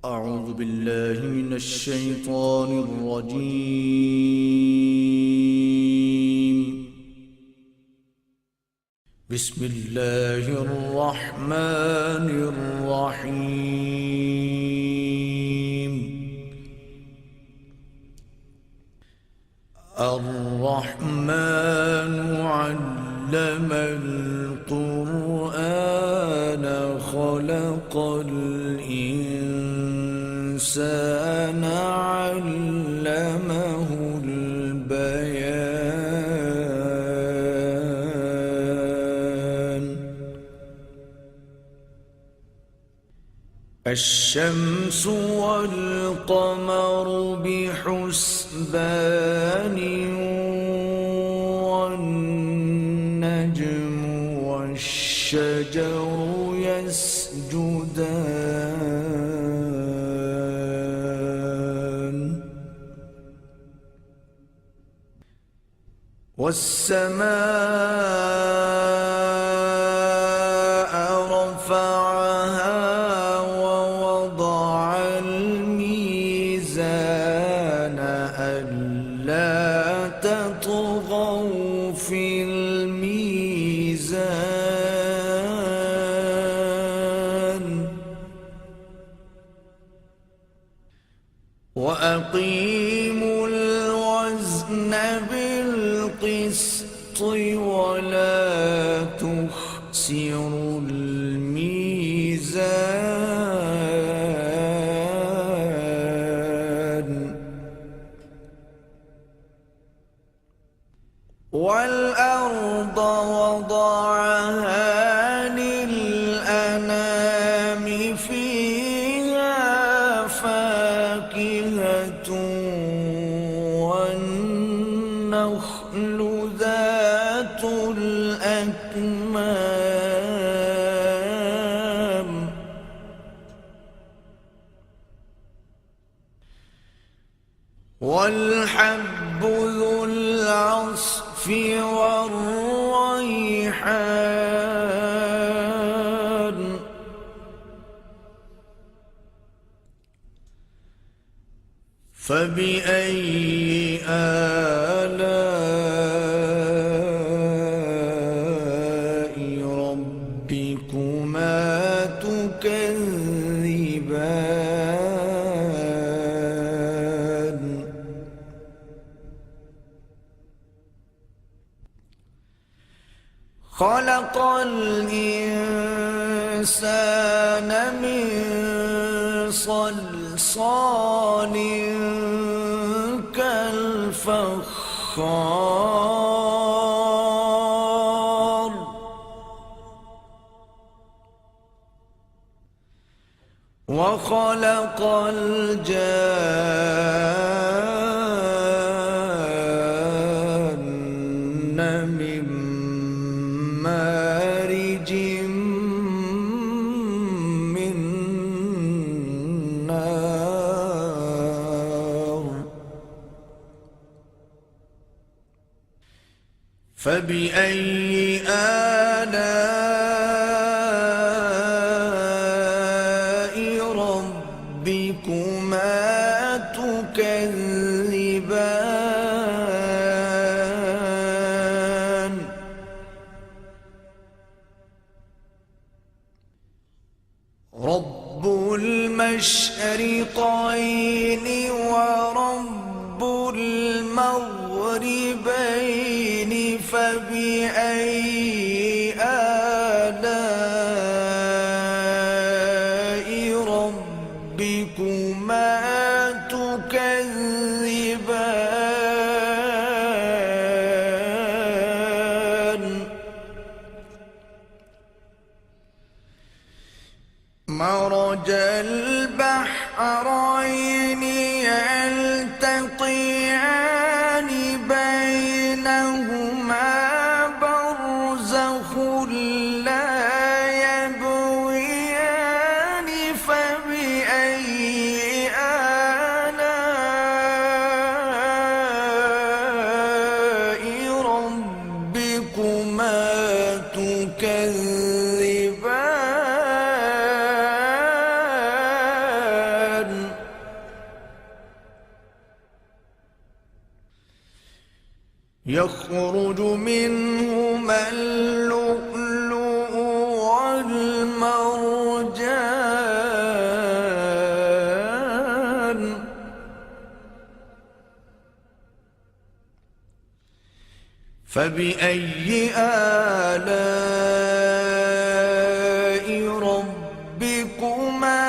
أعوذ بالله من الشيطان الرجيم. بسم الله الرحمن الرحيم. الرحمن علم القرآن خلق الإنسان علمه البيان. الشمس والقمر بحسبان والنجم والشجر يسجدان. والسماء رفعها ووضع الميزان ألا تطغوا في الميزان وأقيموا الوزن بالقسط ولا تخسروا الميزان. والأرض وضعها للأنام فيها فاكهة والنخل ذات الأكمام والحب ذو العصف والريحان. فبأي آلاء ربكما تكذبان. خلق الإنسان من صلصال كالفخار. وخلق الجان من مارج من نار. فبأي آلاء ربكما تكذبان. رب المشرقين ورب المغربين. فبأي آلاء ربكما تكذبان. مرج البحرين يلتقيان بينهما برزخ لا يبغيان. فبأي آلاء ربكما تكذبان. اللؤلؤ والمرجان فبأي آلاء ربكما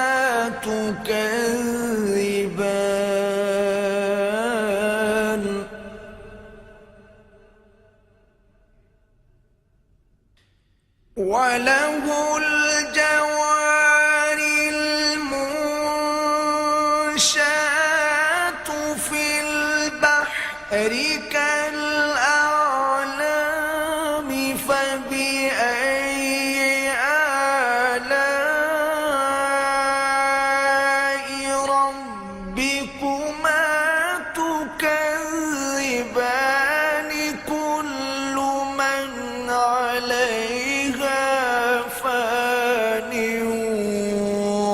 تكذبان وله الجوار المنشآت في البحر كالأعلام فبأي آلاء ربكما تكذبان كل من عليها فان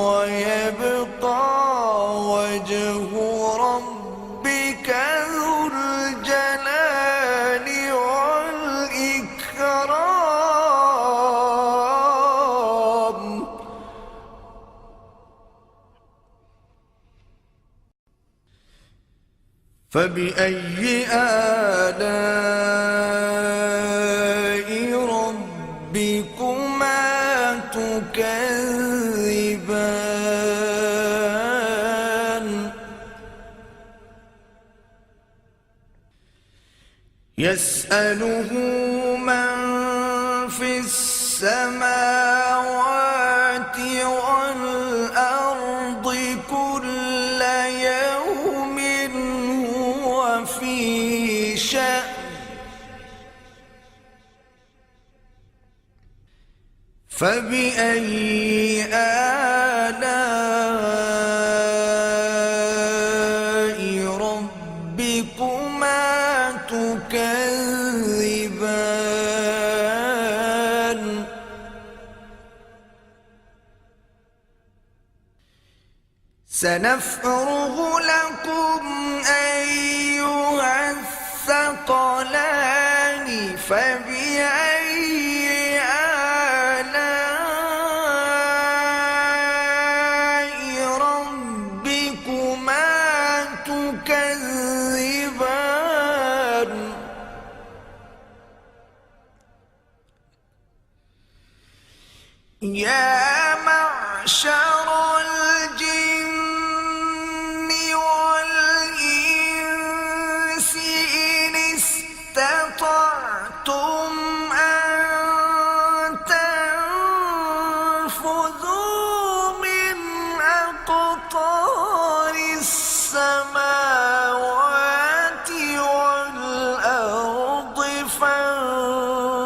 ويبقى وجه ربك ذو الجلال والإكرام فبأي آلاء ربكما تكذبان يسأله من في السماوات والأرض كل يوم هو في شأن فبأي آلاء ربكما تكذبان سنفرغ لكم أيها الثقلان فبأي ربكما تكذبان يا معشر الجن والإنس إن استطعتم أن تنفذوا من أقطار السماوات والأرض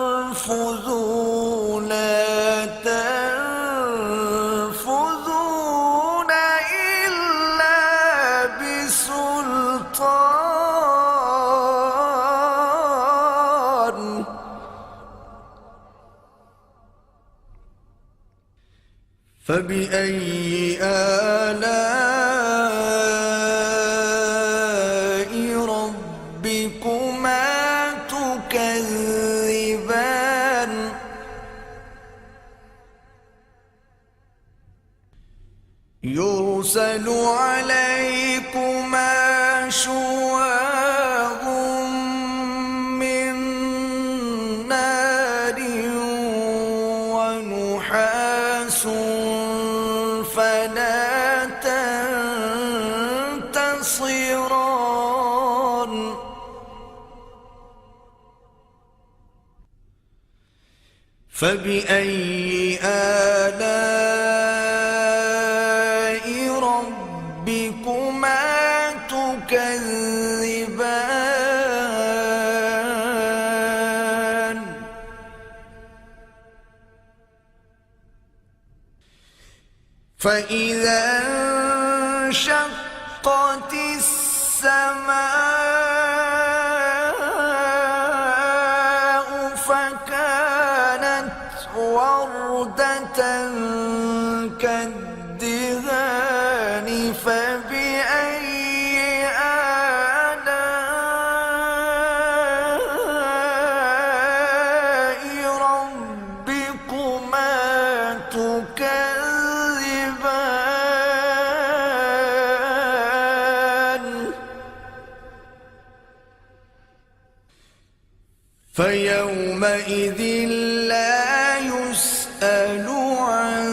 فانفذوا لا تنفذون إلا بسلطان فبأي آلاء ربكما تكذبان يرسل عليكما شواظ من نار ونحاس فلا تنتصران فبأي آلاء ربكما تكذبان فإذا انشقت السماء فكانت وردة كالدهان فبأي آلاء فيومئذ لا يسأل عن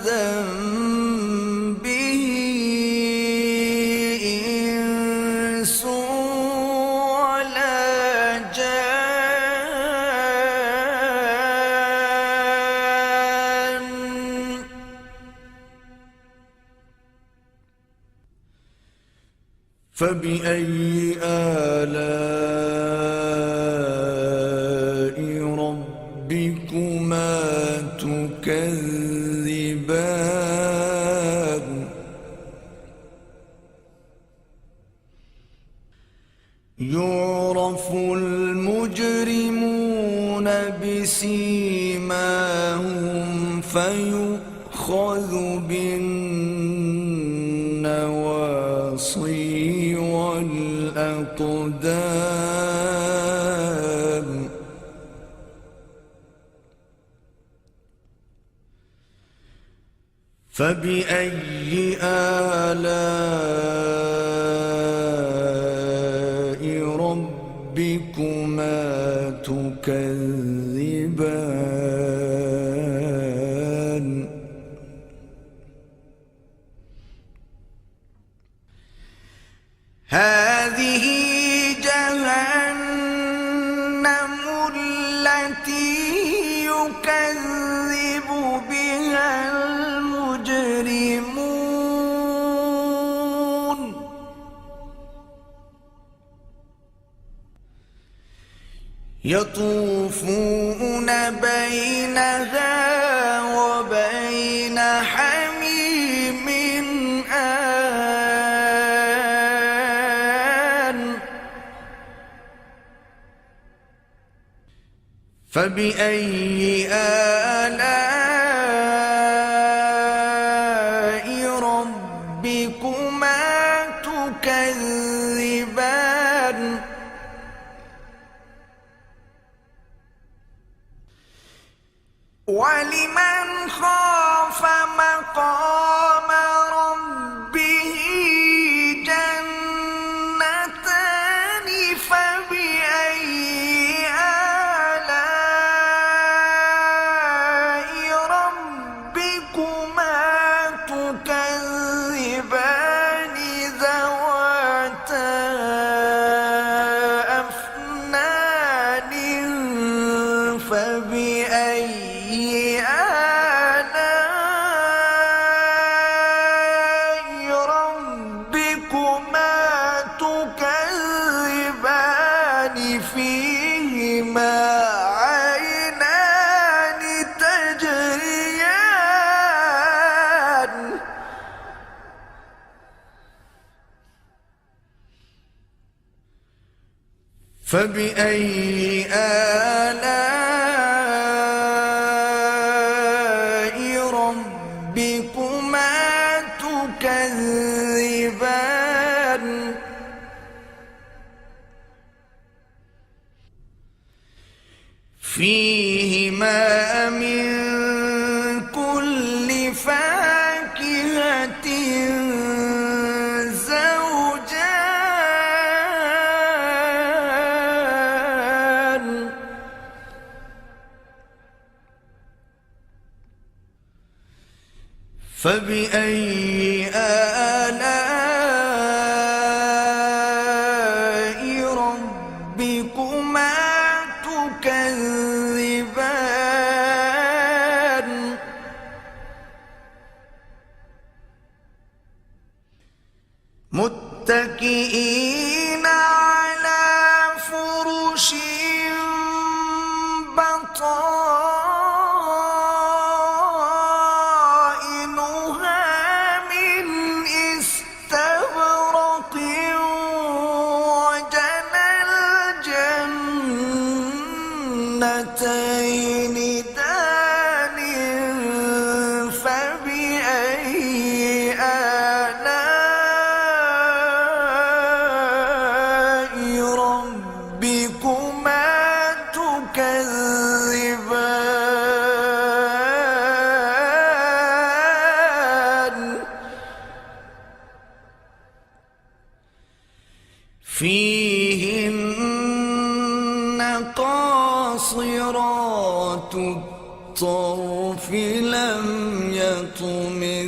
ذنبه إنس ولا جان. فبأي آلاء ربكما تكذبان. يعرف المجرمون بسيماهم فيؤخذ بالنواصي والأقدام. فبأي آلاء ربكما تكذبان. هذه جهنم التي يكذب بها المجرمون. يطوفون بينها وبين حميم آن. فبأي آلاء ربكما تكذبان. ولمن خاف مقام ربه جنتان. فبأي آلاء ربكما تكذبان ذواتا أفنان. فبأي آلاء ربكما تكذبان فيهما عينان تجريان. فبأي آلاء ربكما تكذبان. فيهما من كل فاكهة زوجان. فبأي آلاء ربكما تكذبان. متكئين على فرش بطائنها من استبرق. وجنى الجنتين دان. فبأي آلاء ربكما تكذبان. فيهن قاصرات الطرف لم يطمثهن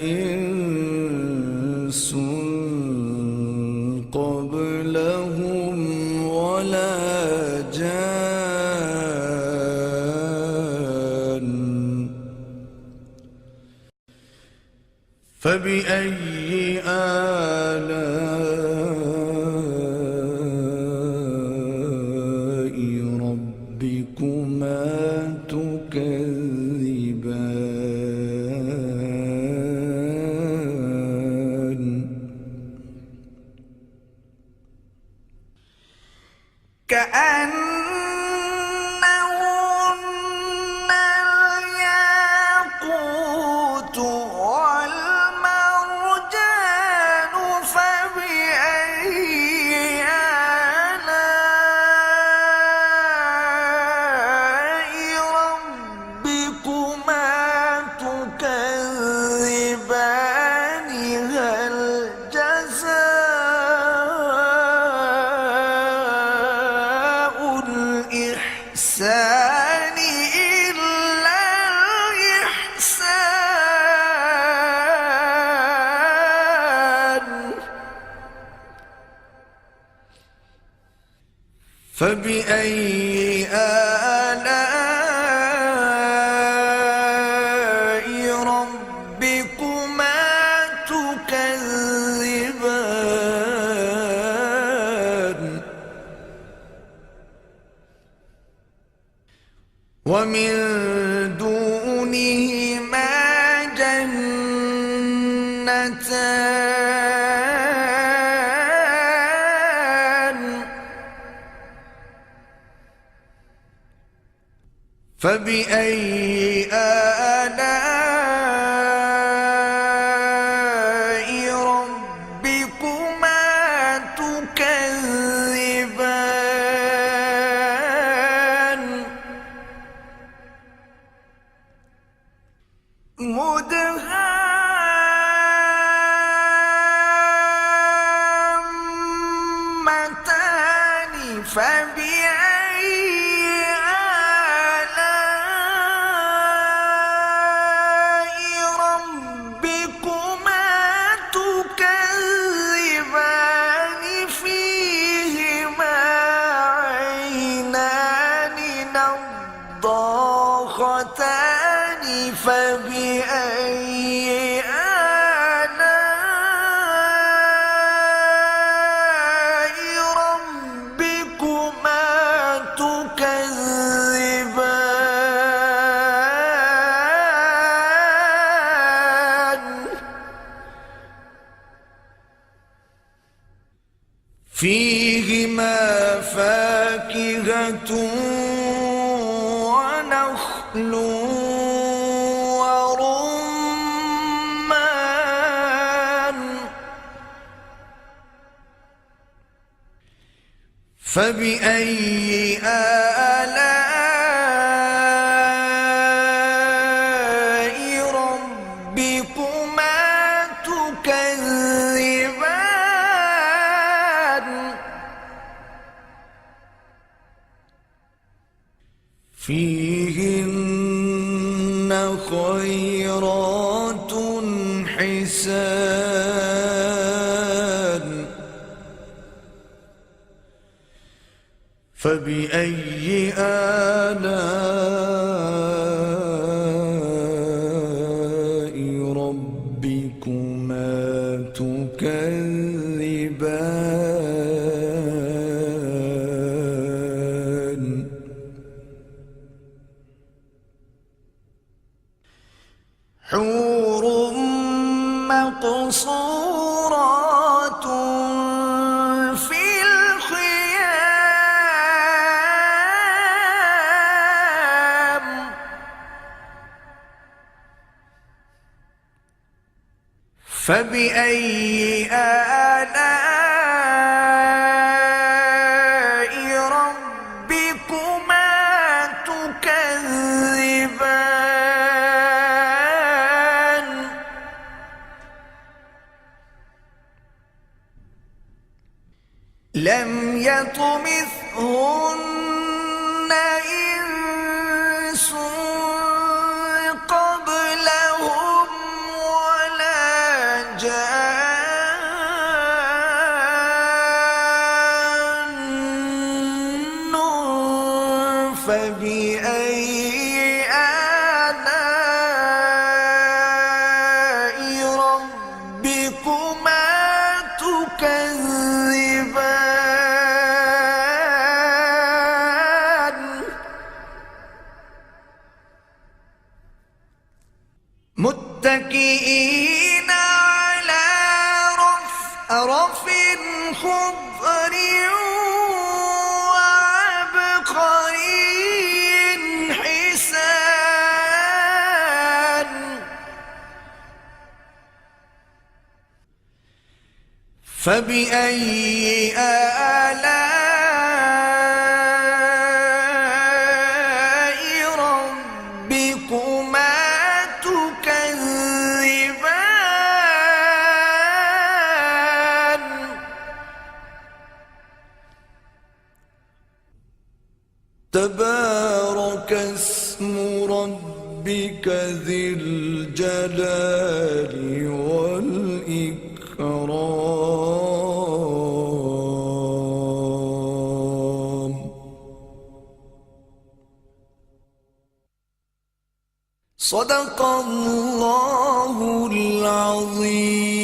إنس قبلهم ولا جان فبأي آلاء ربكما تكذبان كأنهن الياقوت والمرجان فبأي آلاء ربكما تكذبان هل جزاء الإحسان إلا الإحسان فبأي آلاء ربكما تكذبان ومن دونهما جنتان فبأي آلاء ربكما تكذبان مدهامتان فبأي آلاء ربكما تكذبان فيهما عينان نضاختان فبأي آلاء ربكما تكذبان فيهما فاكهة ونخل ورمان فبأي آلاء ربكما تكذبان فيهن خيرات حسان فبأي آلاء ربكما تكذبان حور مقصورات في الخيام فبأي آلاء ربكما تكذبان لم يطمثهن فبأي آلاء ربكما تكذبان متكئين على رفرف خضر وعبقري حسان فبأي آلاء ربكما تكذبان تبارك اسم ربك ذي الجلال والإكرام صدق الله العظيم.